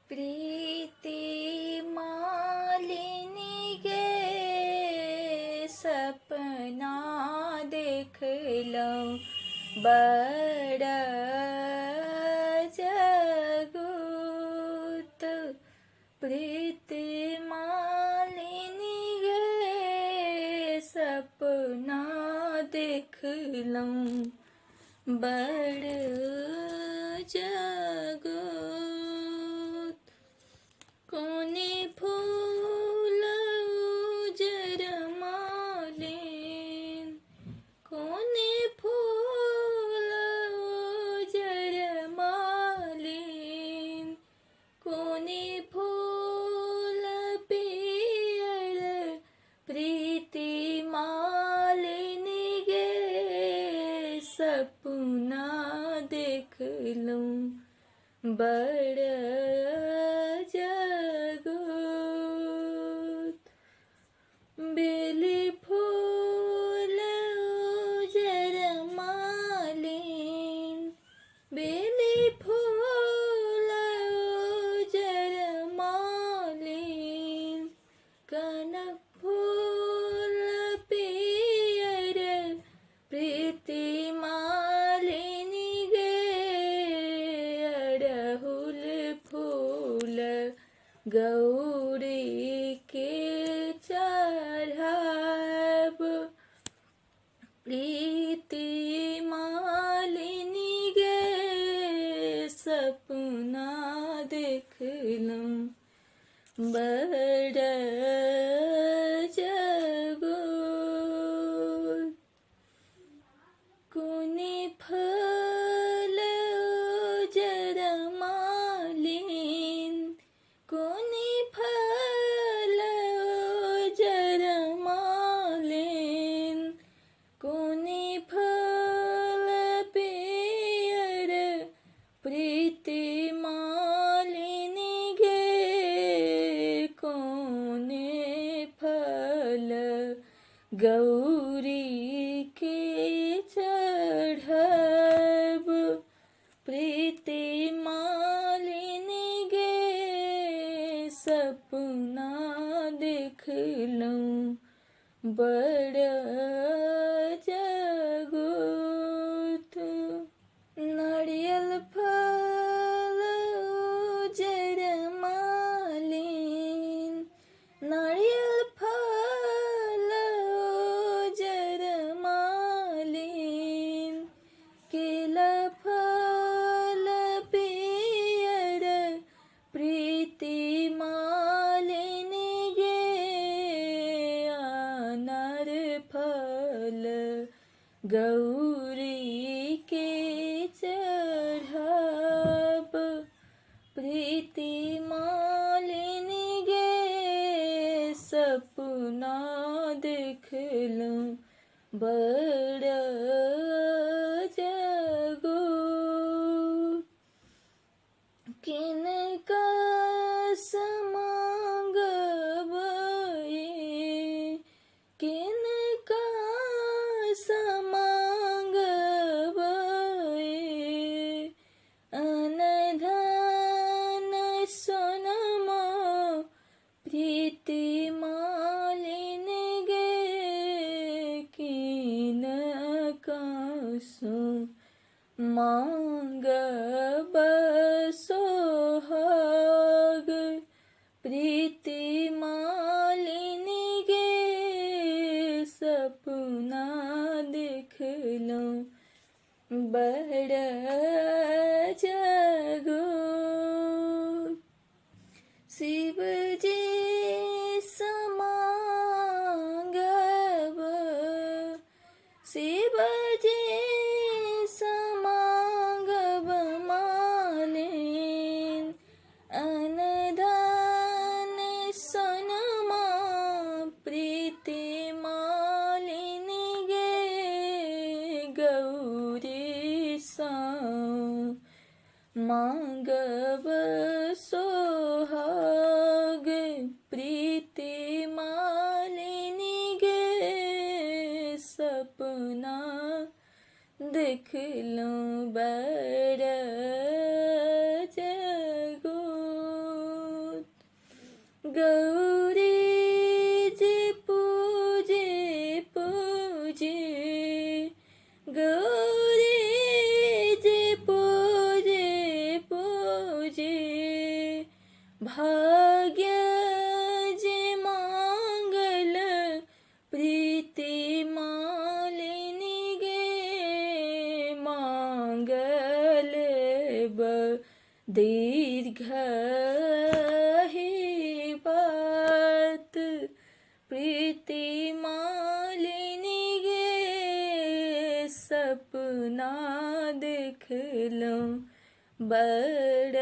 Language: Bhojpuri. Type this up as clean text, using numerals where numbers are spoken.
प्रीति मालिनी गे सपना देख लूं बड़ा जगत। प्रीति मालिनी गे सपना देख लूं बड़ा जगत। कोने फूल उजर मालिन, कोने फूल उजर मालिन, कोने फूल पियर प्रीति मालिनी गे सपना देख लूं बड़ा जगत। बेली फूल उजर मालिन, बेली फूल उजर मालिन, कनक फूल पियर प्रीति मालिनी गे अड़हुल फूल गौरी के चढ़ाब। प्रीति मालिनी गे सपना देख लूं बड़ा जगत। कोने फल उजर मालिन, कोने फल उजर मालिन, कोने फल पियर प्रीति मालिनी गे कोने फल गौरी के चढ़ब। प्रीति मालिनी गे सपना देख लूं बड़ा जगत। नारियल फल उजर मालिन, नारियल फल उजर मालिन, केला फल पियर प्रीति मालिनी गे अनार फल गौरी के चढ़ाब। प्रीति मालिनी गे सपना देख लूं बड़ा जगत। किनका समागब ये, किनका समागब ये, अनधन सोनमा प्रीति मालिनी गे किनका सो मांगब सोहाग। प्रीति मालिनी गे सपना देख लूं बड़ा जगत। शिव जी समागब, शिव जी समागब मालिन, अनधन सोनमा प्रीति मालिनी गे गौरी सा मांगब सोहाग। प्रीति मालिनी गे सपना देख लूं बड़ा जगत। गौरी जी पूजे पूजे गौरी जी पूजे पूजे भाग्य जे मांगल प्रीति मालिनी गे मांगल दीर्घ ही बात प्रीति मालिनी गे सपना देख लो बड़